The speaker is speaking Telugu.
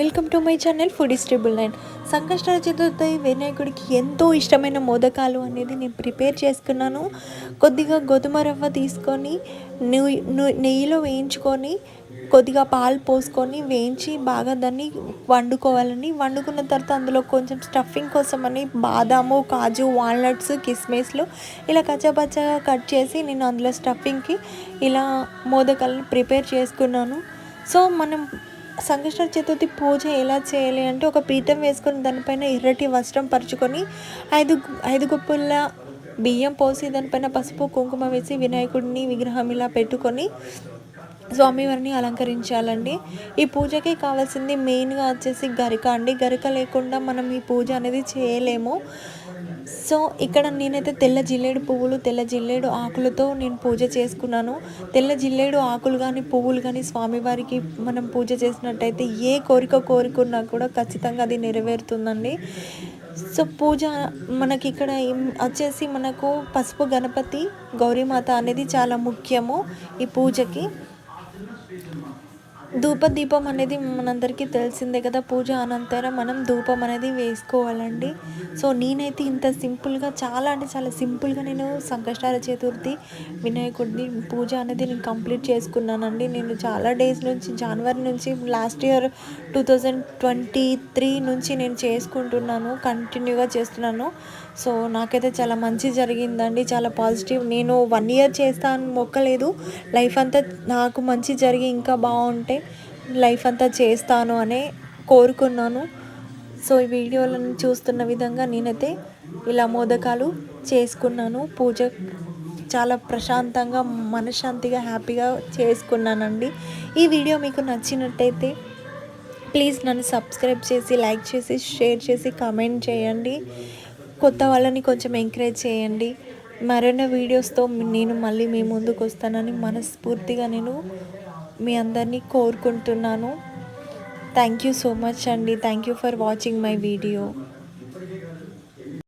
Welcome to my channel foodies triple nine. Sankashta Chaturthi వినాయకుడికి ఎంతో ఇష్టమైన మోదకాలు అనేది నేను ప్రిపేర్ చేసుకున్నాను. కొద్దిగా గోధుమ రవ్వ తీసుకొని నెయ్యిలో వేయించుకొని కొద్దిగా పాలు పోసుకొని వేయించి బాగా దాన్ని వండుకోవాలని. వండుకున్న తర్వాత అందులో కొంచెం స్టఫింగ్ కోసం అని బాదాము, కాజు, వాల్నట్స్, కిస్మిస్లు ఇలా కచ్చాపచ్చాగా కట్ చేసి నేను అందులో స్టఫింగ్కి ఇలా మోదకాలను ప్రిపేర్ చేసుకున్నాను. సో మనం సంకష్ట చతుర్థి పూజ ఎలా చేయాలి అంటే, ఒక పీఠం వేసుకొని దానిపైన ఎర్రటి వస్త్రం పరుచుకొని ఐదు గుప్పుల బియ్యం పోసి దానిపైన పసుపు కుంకుమ వేసి వినాయకుడిని విగ్రహం ఇలా పెట్టుకొని స్వామివారిని అలంకరించాలండి. ఈ పూజకి కావాల్సింది మెయిన్గా వచ్చేసి గరిక అండి. గరిక లేకుండా మనం ఈ పూజ అనేది చేయలేము. సో ఇక్కడ నేనైతే తెల్ల జిల్లేడు పువ్వులు, తెల్ల జిల్లేడు ఆకులతో నేను పూజ చేసుకున్నాను. తెల్ల జిల్లేడు ఆకులు కానీ పువ్వులు కానీ స్వామివారికి మనం పూజ చేసినట్టయితే ఏ కోరుకున్నా కూడా ఖచ్చితంగా అది నెరవేరుతుందండి. సో పూజ మనకి ఇక్కడ వచ్చేసి మనకు పసుపు గణపతి, గౌరీమాత అనేది చాలా ముఖ్యము ఈ పూజకి. దీపం అనేది మనందరికీ తెలిసిందే కదా. పూజ అనంతరం మనం ధూపం అనేది వేసుకోవాలండి. సో నేనైతే ఇంత సింపుల్గా, చాలా అంటే చాలా సింపుల్గా నేను సంకష్టార చతుర్థి వినాయకుడిని పూజ అనేది నేను కంప్లీట్ చేసుకున్నానండి. నేను చాలా డేస్ నుంచి, జనవరి నుంచి, లాస్ట్ ఇయర్ 2023 నుంచి నేను చేసుకుంటున్నాను, కంటిన్యూగా చేస్తున్నాను. సో నాకైతే చాలా మంచి జరిగిందండి, చాలా పాజిటివ్. నేను 1 ఇయర్ చేస్తాను మొక్కలేదు, లైఫ్ అంతా నాకు మంచి జరిగి ఇంకా బాగుంటే లైఫ్ అంతా చేస్తాను అనే కోరుకున్నాను. సో ఈ వీడియోలను చూస్తున్న విధంగా నేనైతే ఇలా మోదకాలు చేసుకున్నాను. పూజ చాలా ప్రశాంతంగా, మనశ్శాంతిగా, హ్యాపీగా చేసుకున్నానండి. ఈ వీడియో మీకు నచ్చినట్టయితే ప్లీజ్ నన్ను సబ్స్క్రైబ్ చేసి, లైక్ చేసి, షేర్ చేసి, కామెంట్ చేయండి. కొత్త వాళ్ళని కొంచెం ఎంకరేజ్ చేయండి. మరిన్ని వీడియోస్తో నేను మళ్ళీ మీ ముందుకు వస్తానని మనస్ఫూర్తిగా నేను మీ అందరినీ కోరుకుంటున్నాను. థ్యాంక్ యూ సో మచ్ అండి. Thank you for watching my video.